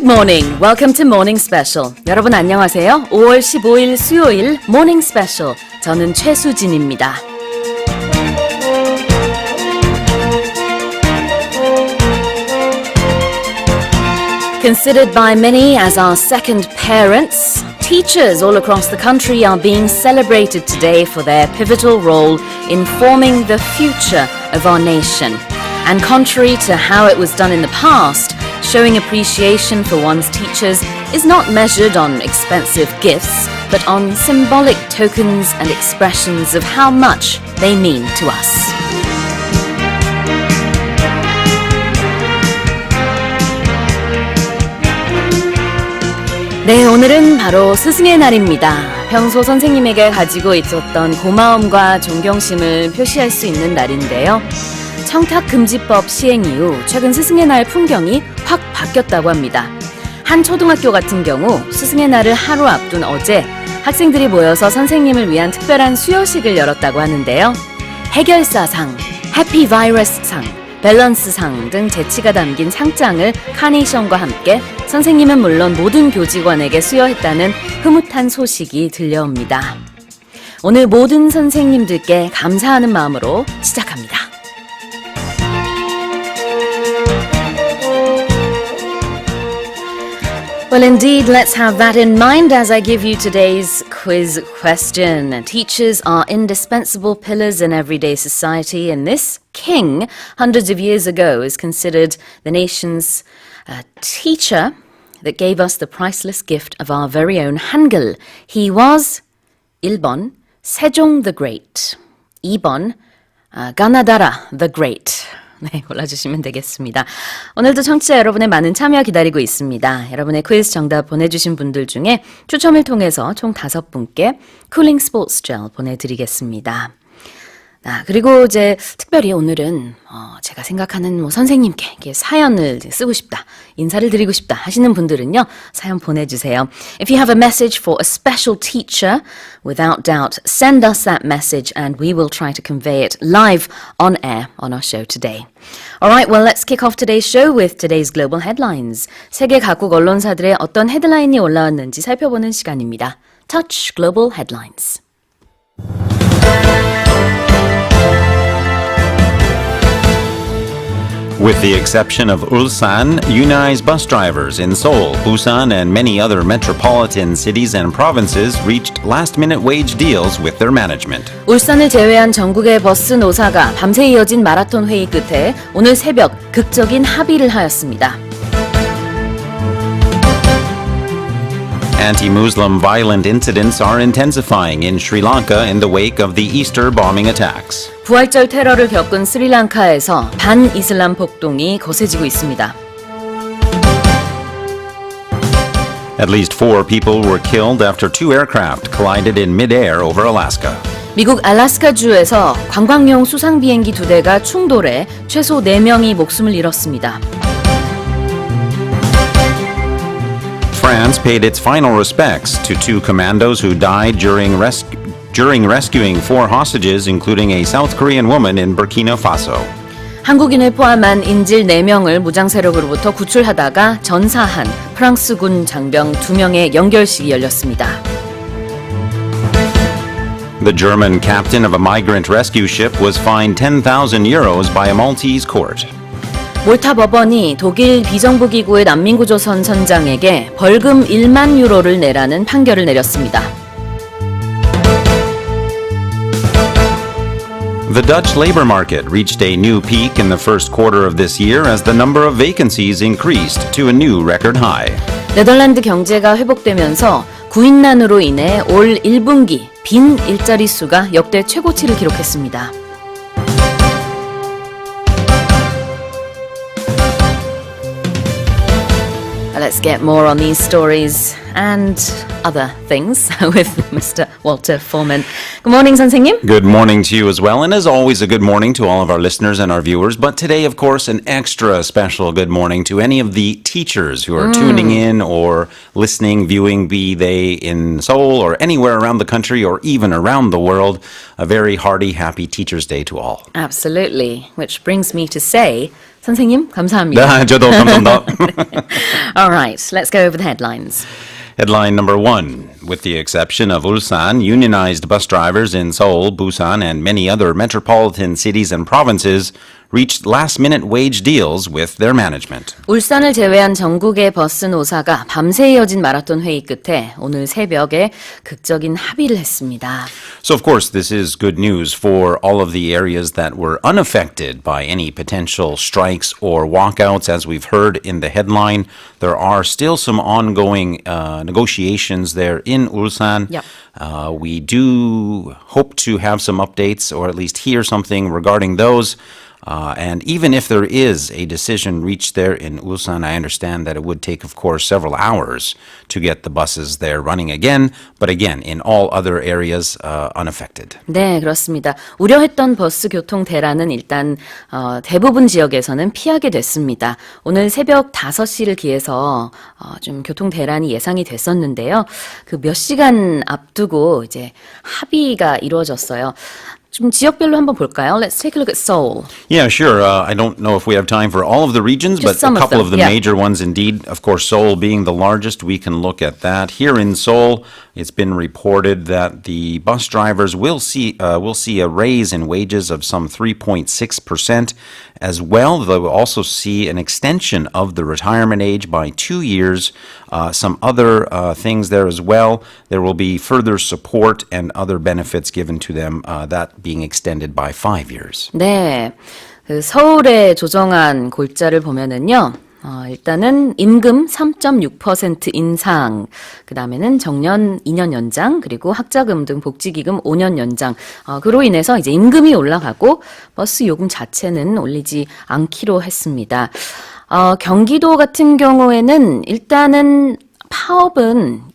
Good morning. Welcome to Morning Special. 여러분 안녕하세요. 5월 15일 수요일 Morning Special. 저는 최수진입니다. Considered by many as our second parents, teachers all across the country are being celebrated today for their pivotal role in forming the future of our nation. And contrary to how it was done in the past, showing appreciation for one's teachers is not measured on expensive gifts, but on symbolic tokens and expressions of how much they mean to us. 네, 오늘은 바로 스승의 날입니다. 평소 선생님에게 가지고 있었던 고마움과 존경심을 표시할 수 있는 날인데요. 청탁금지법 시행 이후 최근 스승의 날 풍경이 확 바뀌었다고 합니다. 한 초등학교 같은 경우 스승의 날을 하루 앞둔 어제 학생들이 모여서 선생님을 위한 특별한 수여식을 열었다고 하는데요. 해결사상, 해피바이러스상, 밸런스상 등 재치가 담긴 상장을 카네이션과 함께 선생님은 물론 모든 교직원에게 수여했다는 흐뭇한 소식이 들려옵니다. 오늘 모든 선생님들께 감사하는 마음으로 시작합니다. Well, indeed, let's have that in mind as I give you today's quiz question. Teachers are indispensable pillars in everyday society, and this king, hundreds of years ago, is considered the nation's teacher that gave us the priceless gift of our very own Hangul. He was 1번, 세종 the Great, 2번, 가나다라 the Great. 네, 골라주시면 되겠습니다. 오늘도 청취자 여러분의 많은 참여 기다리고 있습니다. 여러분의 퀴즈 정답 보내주신 분들 중에 추첨을 통해서 총 5분께 쿨링 스포츠 젤 보내드리겠습니다. 그리고 이제 특별히 오늘은 제가 생각하는 선생님께 이렇게 사연을 쓰고 싶다, 인사를 드리고 싶다 하시는 분들은요, 사연 보내주세요. If you have a message for a special teacher, without doubt, send us that message and we will try to convey it live on air on our show today. Alright, well, let's kick off today's show with today's global headlines. 세계 각국 언론사들의 어떤 헤드라인이 올라왔는지 살펴보는 시간입니다. Touch Global Headlines. With the exception of Ulsan, unionized bus drivers in Seoul, Busan, and many other metropolitan cities and provinces reached last-minute wage deals with their management. 울산을 제외한 전국의 버스 노사가 밤새 이어진 마라톤 회의 끝에 오늘 새벽 극적인 합의를 하였습니다. Anti-Muslim violent incidents are intensifying in Sri Lanka in the wake of the Easter bombing attacks. 부활절 테러를 겪은 스리랑카에서 반이슬람 폭동이 거세지고 있습니다. At least 4 people were killed after 2 aircraft collided in mid-air over Alaska. 미국 알래스카주에서 관광용 수상 비행기 2대가 충돌해 최소 4명이 목숨을 잃었습니다. France paid its final respects to 2 commandos who died during rescuing 4 hostages, including a South Korean woman in Burkina Faso. 한국인을 포함한 인질 4명을 무장 세력으로부터 구출하다가 전사한 프랑스군 장병 2명의 연결식이 열렸습니다. The German captain of a migrant rescue ship was fined 10,000 euros by a Maltese court. 몰타 법원이 독일 비정부기구의 난민구조선 선장에게 벌금 1만 유로를 내라는 판결을 내렸습니다. The Dutch labor market reached a new peak in the first quarter of this year as the number of vacancies increased to a new record high. 네덜란드 경제가 회복되면서 구인난으로 인해 올 1분기 빈 일자리 수가 역대 최고치를 기록했습니다. Let's get more on these stories and other things with Mr. Walter Foreman. Good morning, 선생님. Good morning to you as well, and as always, a good morning to all of our listeners and our viewers. But today, of course, an extra special good morning to any of the teachers who are tuning in or listening, viewing, be they in Seoul or anywhere around the country or even around the world. A very hearty, happy Teachers' Day to all. Absolutely. Which brings me to say, 선생님, 감사합니다. 네, 저도 감사합니다. All right, let's go over the headlines. Headline number 1. With the exception of Ulsan, unionized bus drivers in Seoul, Busan, and many other metropolitan cities and provinces reached last-minute wage deals with their management. 울산을 제외한 전국의 버스 노사가 밤새 이어진 마라톤 회의 끝에 오늘 새벽에 극적인 합의를 했습니다. So, of course, this is good news for all of the areas that were unaffected by any potential strikes or walkouts. As we've heard in the headline, there are still some ongoing negotiations there in Ulsan. Yep. We do hope to have some updates or at least hear something regarding those. And even if there is a decision reached there in Ulsan, I understand that it would take, of course, several hours to get the buses there running again. But again, in all other areas, unaffected. 네, 그렇습니다. 우려했던 버스 교통 대란은 일단 대부분 지역에서는 피하게 됐습니다. 오늘 새벽 5시를 기해서 좀 교통 대란이 예상이 됐었는데요. 그 몇 시간 앞두고 이제 합의가 이루어졌어요. 좀 지역별로 한번 볼까요? Let's take a look at Seoul. Yeah, sure. I don't know if we have time for all of the regions, Just but some a couple of the yeah. major ones indeed. Of course, Seoul being the largest, we can look at that. Here in Seoul, it's been reported that the bus drivers will see a raise in wages of some 3.6%. As well, they will also see an extension of the retirement age by 2 years. Some other things there as well. There will be further support and other benefits given to them, that being extended by 5 years. 네, 그 서울에 조정한 골자를 보면은요. 일단은 임금 3.6% 인상, 그 다음에는 정년 2년 연장, 그리고 학자금 등 복지기금 5년 연장. 그로 인해서 이제 임금이 올라가고 버스 요금 자체는 올리지 않기로 했습니다. 경기도 같은 경우에는 일단은 파업은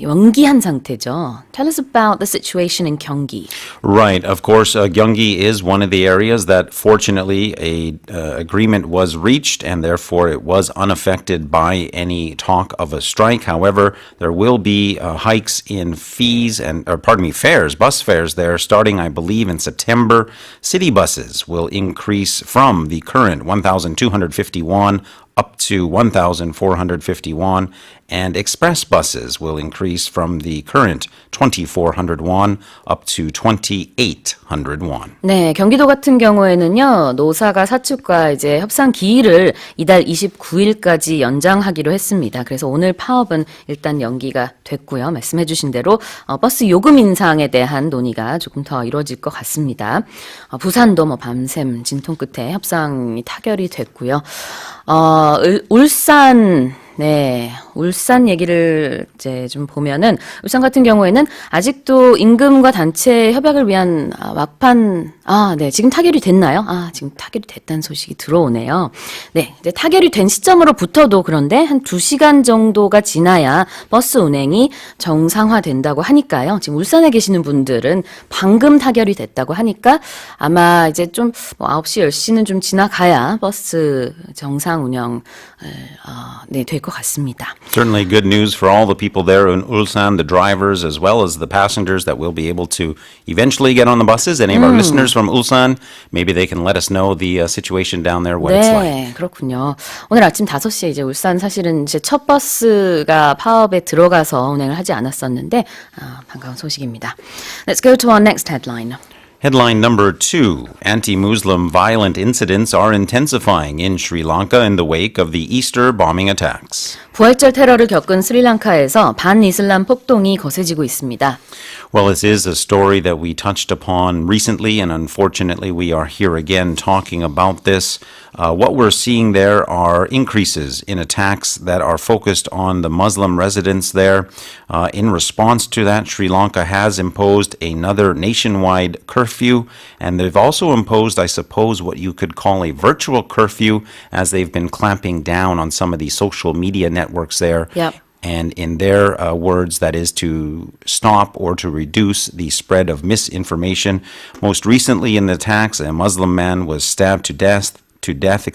연기한 상태죠. Tell us about the situation in Gyeonggi. Right. Of course, Gyeonggi is one of the areas that fortunately a agreement was reached and therefore it was unaffected by any talk of a strike. However, there will be hikes in fares, bus fares there starting, I believe, in September. City buses will increase from the current 1,250 won up to 1,450 won, and express buses will increase from the current 2,400 won up to 2,800 won. 네, 경기도 같은 경우에는요, 노사가 사측과 이제 협상 기일을 이달 29일까지 연장하기로 했습니다. 그래서 오늘 파업은 일단 연기가 됐고요. 말씀해주신 대로 버스 요금 인상에 대한 논의가 조금 더 이루어질 것 같습니다. 부산도 뭐 밤샘 진통 끝에 협상이 타결이 됐고요. 울산 얘기를 이제 좀 보면은, 울산 같은 경우에는 아직도 임금과 단체 협약을 위한 막판, 지금 타결이 됐나요? 지금 타결이 됐다는 소식이 들어오네요. 네, 이제 타결이 된 시점으로부터도 그런데 한 2시간 정도가 지나야 버스 운행이 정상화된다고 하니까요. 지금 울산에 계시는 분들은 방금 타결이 됐다고 하니까 아마 이제 좀 9시, 10시는 좀 지나가야 버스 정상 운영, 될 것 같습니다. Certainly good news for all the people there in Ulsan, the drivers as well as the passengers that will be able to eventually get on the buses. Any of our listeners from Ulsan, maybe they can let us know the situation down there, what it's like. 네, 그렇군요. 오늘 아침 5시에 이제 울산 사실은 이제 첫 버스가 파업에 들어가서 운행을 하지 않았었는데 반가운 소식입니다. Let's go to our next headline. Headline number 2. Anti-Muslim violent incidents are intensifying in Sri Lanka in the wake of the Easter bombing attacks. 부활절 테러를 겪은 스리랑카에서 반이슬람 폭동이 거세지고 있습니다. Well, this is a story that we touched upon recently, and unfortunately we are here again talking about this. What we're seeing there are increases in attacks that are focused on the Muslim residents there. In response to that, Sri Lanka has imposed another nationwide curfew, and they've also imposed, I suppose, what you could call a virtual curfew, as they've been clamping down on some of the social media networks there. Yep. And in their words, that is to stop or to reduce the spread of misinformation. Most recently in the attacks, a Muslim man was stabbed to death. to death,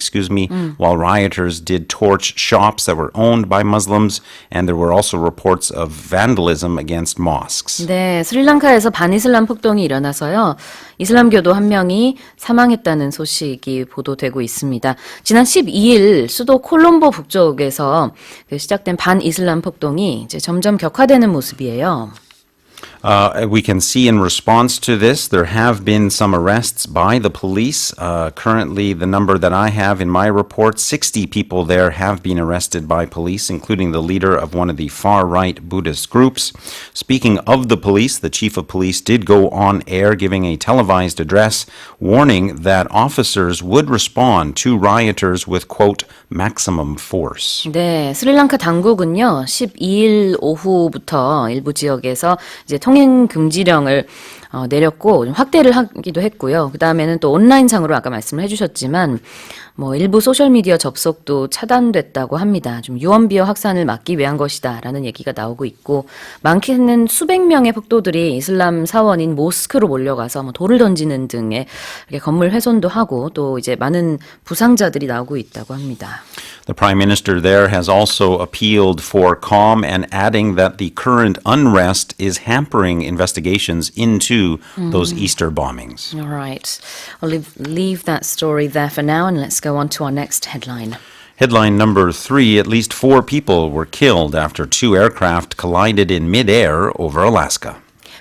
while rioters did torch shops that were owned by Muslims, and there were also reports of vandalism against mosques. 네, 스리랑카에서 반이슬람 폭동이 일어나서요. 이슬람교도 한 명이 사망했다는 소식이 보도되고 있습니다. 지난 12일 수도 콜롬보 북쪽에서 시작된 반이슬람 폭동이 이제 점점 격화되는 모습이에요. We can see in response to this, there have been some arrests by the police. Currently, the number that I have in my report, 60 people there have been arrested by police, including the leader of one of the far-right Buddhist groups. Speaking of the police, the chief of police did go on air giving a televised address warning that officers would respond to rioters with, quote, maximum force. 네, 스리랑카 당국은요, 12일 오후부터 일부 지역에서 이제 통행 금지령을 내렸고 확대를 하기도 했고요. 그 다음에는 또 온라인상으로 아까 말씀을 해주셨지만 일부 소셜미디어 접속도 차단됐다고 합니다. 좀 유언비어 확산을 막기 위한 것이다라는 얘기가 나오고 있고 많게는 수백 명의 폭도들이 이슬람 사원인 모스크로 몰려가서 돌을 던지는 등의 건물 훼손도 하고 또 이제 많은 부상자들이 나오고 있다고 합니다. The Prime Minister there has also appealed for calm and adding that the current unrest is hampering investigations into those Easter bombings. All right. I'll leave that story there for now and let's go on to our next headline. Headline number 3, at least 4 people were killed after 2 aircraft collided in mid-air over Alaska.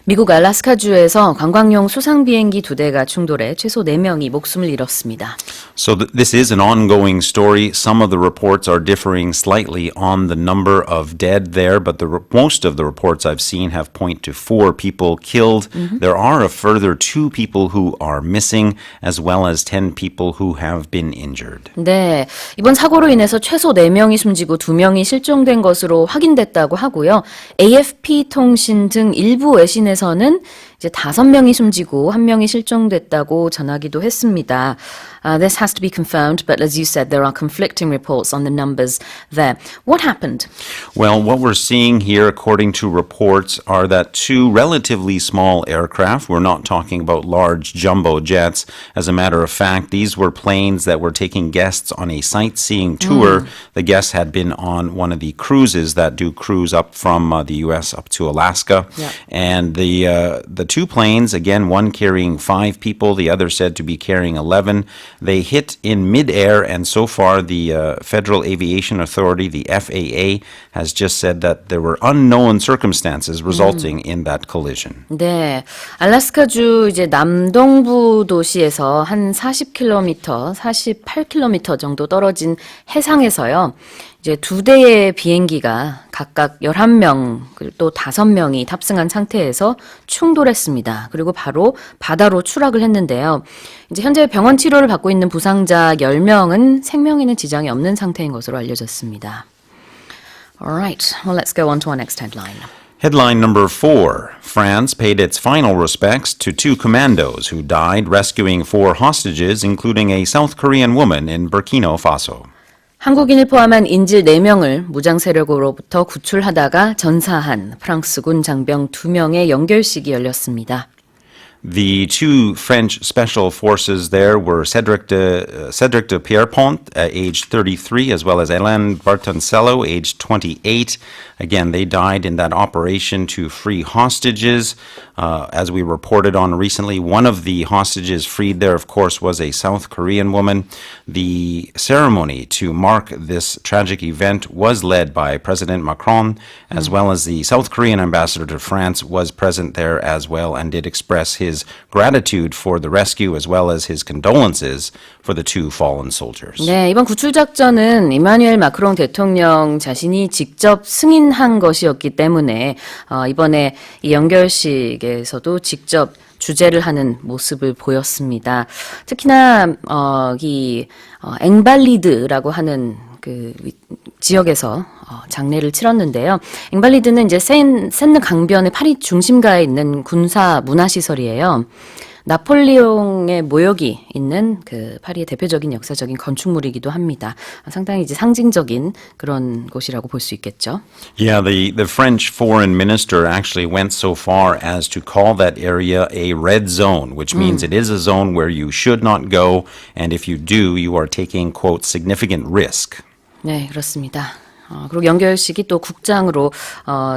미국 알래스카주에서 관광용 수상 비행기 2대가 충돌해 최소 4명이 목숨을 잃었습니다. So this is an ongoing story. Some of the reports are differing slightly on the number of dead there, but most of the reports I've seen have point to 4 people killed. There are a further 2 people who are missing, as well as 10 people who have been injured. 네, 이번 사고로 인해서 최소 4명이 숨지고 2명이 실종된 것으로 확인됐다고 하고요. AFP 통신 등 일부 외신에서는 이제 5명이 숨지고 1명이 실종됐다고 전하기도 했습니다. This has to be confirmed, but as you said, there are conflicting reports on the numbers there. What happened? Well, what we're seeing here, according to reports, are that 2 relatively small aircraft, we're not talking about large jumbo jets. As a matter of fact, these were planes that were taking guests on a sightseeing tour. The guests had been on one of the cruises that do cruise up from the U.S. up to Alaska. Yeah. And the 2 planes, again, one carrying 5 people, the other said to be carrying 11. They hit in midair, and so far the Federal Aviation Authority, the FAA, has just said that there were unknown circumstances resulting in that collision. 네, 알래스카주 이제 남동부 도시에서 한 40km, 48km 정도 떨어진 해상에서요. 이제 2대의 비행기가 각각 11명, 또 5명이 탑승한 상태에서 충돌했습니다. 그리고 바로 바다로 추락을 했는데요. 이제 현재 병원 치료를 받고 있는 부상자 10명은 생명에는 지장이 없는 상태인 것으로 알려졌습니다. Alright, well let's go on to our next headline. Headline number 4. France paid its final respects to 2 commandos who died rescuing 4 hostages, including a South Korean woman in Burkina Faso. 한국인을 포함한 인질 4명을 무장 세력으로부터 구출하다가 전사한 프랑스군 장병 2명의 연결식이 열렸습니다. The 2 French special forces there were Cédric de Pierrepont, aged 33, as well as Hélène Bartoncello, aged 28. Again, they died in that operation to free hostages. As we reported on recently, one of the hostages freed there, of course, was a South Korean woman. The ceremony to mark this tragic event was led by President Macron, as well as the South Korean ambassador to France was present there as well and did express his gratitude for the rescue as well as his condolences for the 2 fallen soldiers. 네, 이번 구출 작전은 이마누엘 마크롱 대통령 자신이 직접 승인한 것이었기 때문에 이번에 이 연결식에서도 직접 주재를 하는 모습을 보였습니다. 특히나 이 앵발리드라고 하는 그 지역에서 장례를 치렀는데요. 앵발리드는 이제 센느 강변의 파리 중심가에 있는 군사 문화시설이에요. 나폴레옹의 모욕이 있는 그 파리의 대표적인 역사적인 건축물이기도 합니다. 상당히 이제 상징적인 그런 곳이라고 볼 수 있겠죠. Yeah, the French foreign minister actually went so far as to call that area a red zone, which means it is a zone where you should not go, and if you do, you are taking, quote, significant risk. 네, 그렇습니다. 그리고 연결식이 또 국장으로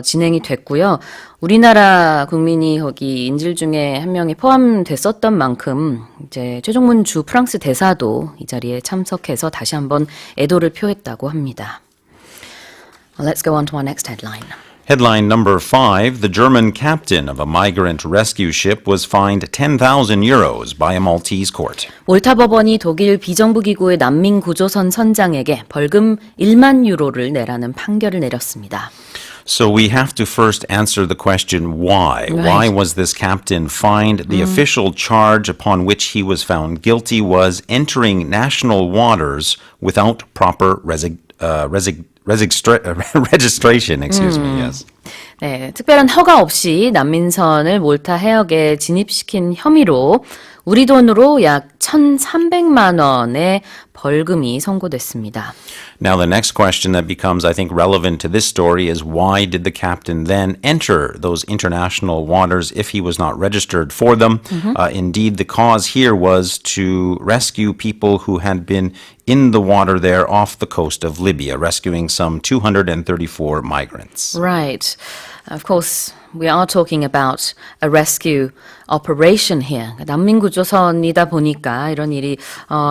진행이 됐고요. 우리나라 국민이 거기 인질 중에 한 명이 포함됐었던 만큼 이제 최종문 주 프랑스 대사도 이 자리에 참석해서 다시 한번 애도를 표했다고 합니다. Let's go on to our next headline. Headline number 5, the German captain of a migrant rescue ship was fined 10,000 euros by a Maltese court. 몰타 법원이 독일 비정부 기구의 난민 구조선 선장에게 벌금 1만 유로를 내라는 판결을 내렸습니다. So we have to first answer the question why. Right. Why was this captain fined? The official charge upon which he was found guilty was entering national waters without proper registration, excuse me, yes. 네, 특별한 허가 없이 난민선을 몰타 해역에 진입시킨 혐의로 우리 돈으로 약 1,300만 원의 벌금이 선고됐습니다. Now the next question that becomes, I think, relevant to this story is why did the captain then enter those international waters if he was not registered for them? Indeed, the cause here was to rescue people who had been in the water there off the coast of Libya, rescuing some 234 migrants. Right. Of course, we are talking about a rescue operation here. 난민 구조선이다 보니까 이런 일이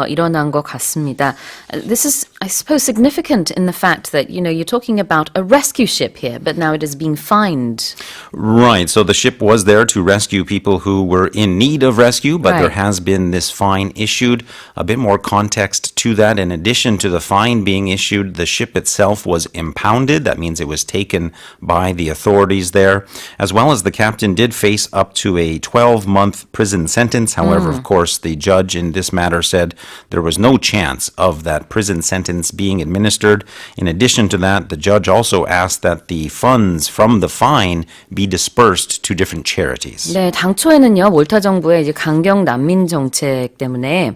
일어난 것 같습니다. This is, I suppose, significant in the fact that, you know, you're talking about a rescue ship here, but now it is being fined. Right. So the ship was there to rescue people who were in need of rescue, but there Right. has been this fine issued. A bit more context to that. In addition to the fine being issued, the ship itself was impounded. That means it was taken by the authorities there, as well as the captain did face up to a 12-month prison sentence. However, of course, the judge in this matter said there was no chance of that prison sentence being administered. In addition to that, the judge also asked that the funds from the fine be dispersed to different charities. 네, 당초에는요, 몰타 정부의 이제 강경 난민 정책 때문에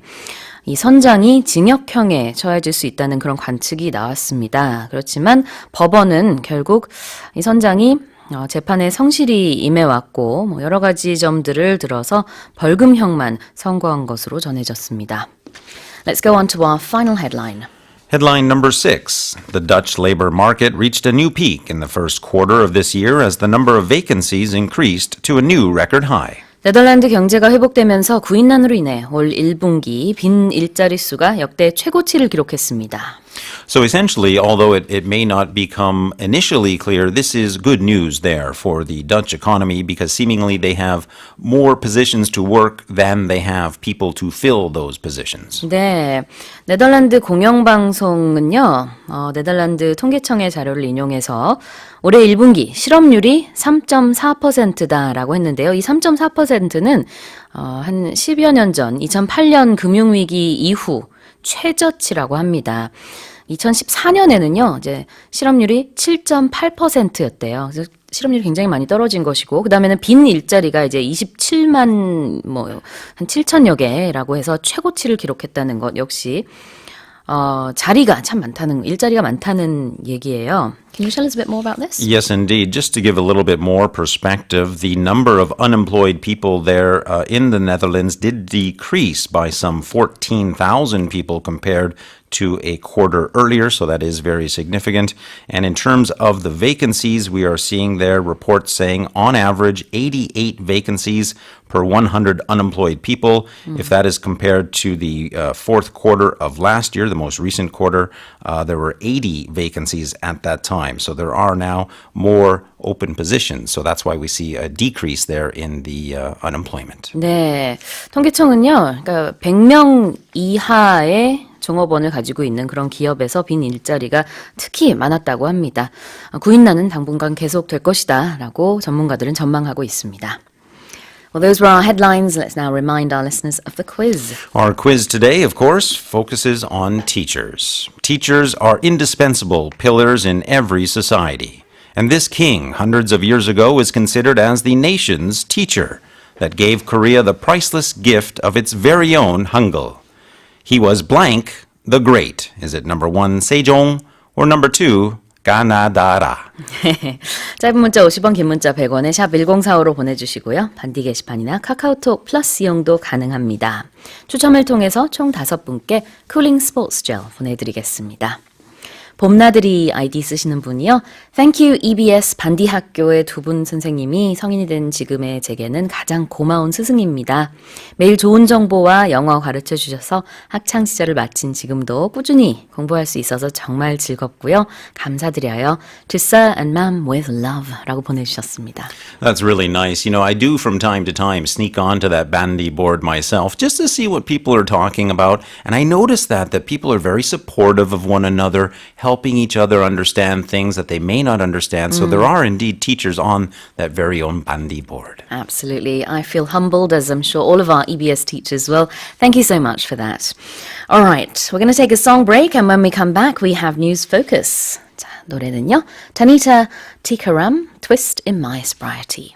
이 선장이 징역형에 처해질 수 있다는 그런 관측이 나왔습니다. 그렇지만 법원은 결국 이 선장이 재판에 성실히 임해왔고 뭐 여러 가지 점들을 들어서 벌금형만 선고한 것으로 전해졌습니다. Let's go on to our final headline. Headline number 6. The Dutch labor market reached a new peak in the first quarter of this year as the number of vacancies increased to a new record high. 네덜란드 경제가 회복되면서 구인난으로 인해 올 1분기 빈 일자리 수가 역대 최고치를 기록했습니다. So essentially, although it may not become initially clear, this is good news there for the Dutch economy because seemingly they have more positions to work than they have people to fill those positions. 네, 네덜란드 공영방송은요, 네덜란드 통계청의 자료를 인용해서 올해 1분기 실업률이 3.4%다라고 했는데요. 이 3.4%는 한 10여 년 전 2008년 금융위기 이후 최저치라고 합니다. 2014년에는요, 이제 실업률이 7.8%였대요. 그래서 실업률이 굉장히 많이 떨어진 것이고, 그 다음에는 빈 일자리가 이제 27만, 한 7천여 개라고 해서 최고치를 기록했다는 것 역시, 자리가 참 많다는, 일자리가 많다는 얘기예요. Can you tell us a bit more about this? Yes, indeed. Just to give a little bit more perspective, the number of unemployed people there in the Netherlands did decrease by some 14,000 people compared to a quarter earlier, so that is very significant. And in terms of the vacancies, we are seeing there reports saying on average 88 vacancies per 100 unemployed people. If that is compared to the fourth quarter of last year, the most recent quarter, there were 80 vacancies at that time. So there are now more open positions. So that's why we see a decrease there in the unemployment. 네, 통계청은요, 그러니까 100명 이하의 종업원을 가지고 있는 그런 기업에서 빈 일자리가 특히 많았다고 합니다. 구인난은 당분간 계속될 것이다 라고 전문가들은 전망하고 있습니다. Well, those were our headlines. Let's now remind our listeners of the quiz. Our quiz today, of course, focuses on teachers. Teachers are indispensable pillars in every society. And this king, hundreds of years ago, is considered as the nation's teacher. that gave Korea the priceless gift of its very own Hangul. He was blank the Great. Is it number 1, Sejong, or number 2, 가나다라? 짧은 문자 50원, 긴 문자 100원에 샵 1045로 보내주시고요. 반디 게시판이나 카카오톡 플러스 이용도 가능합니다. 추첨을 통해서 총 5분께 쿨링 스포츠 젤 보내드리겠습니다. 봄나들이 아이디 쓰시는 분이요. Thank you EBS 반디 학교의 두 분 선생님이 성인이 된 지금의 제게는 가장 고마운 스승입니다. 매일 좋은 정보와 영어 가르쳐 주셔서 학창 시절을 마친 지금도 꾸준히 공부할 수 있어서 정말 즐겁고요. 감사드려요. To Sir and Ma'am with love 라고 보내주셨습니다. That's really nice. You know, I do from time to time sneak onto that bandy board myself just to see what people are talking about. And I notice that people are very supportive of one another, helping each other understand things that they may not understand. So there are indeed teachers on that very own bandy board. Absolutely. I feel humbled, as I'm sure all of our EBS teachers will. Thank you so much for that. All right, we're going to take a song break, and when we come back, we have News Focus. 자, 노래는요. Tanita Tikaram, Twist in My Sobriety.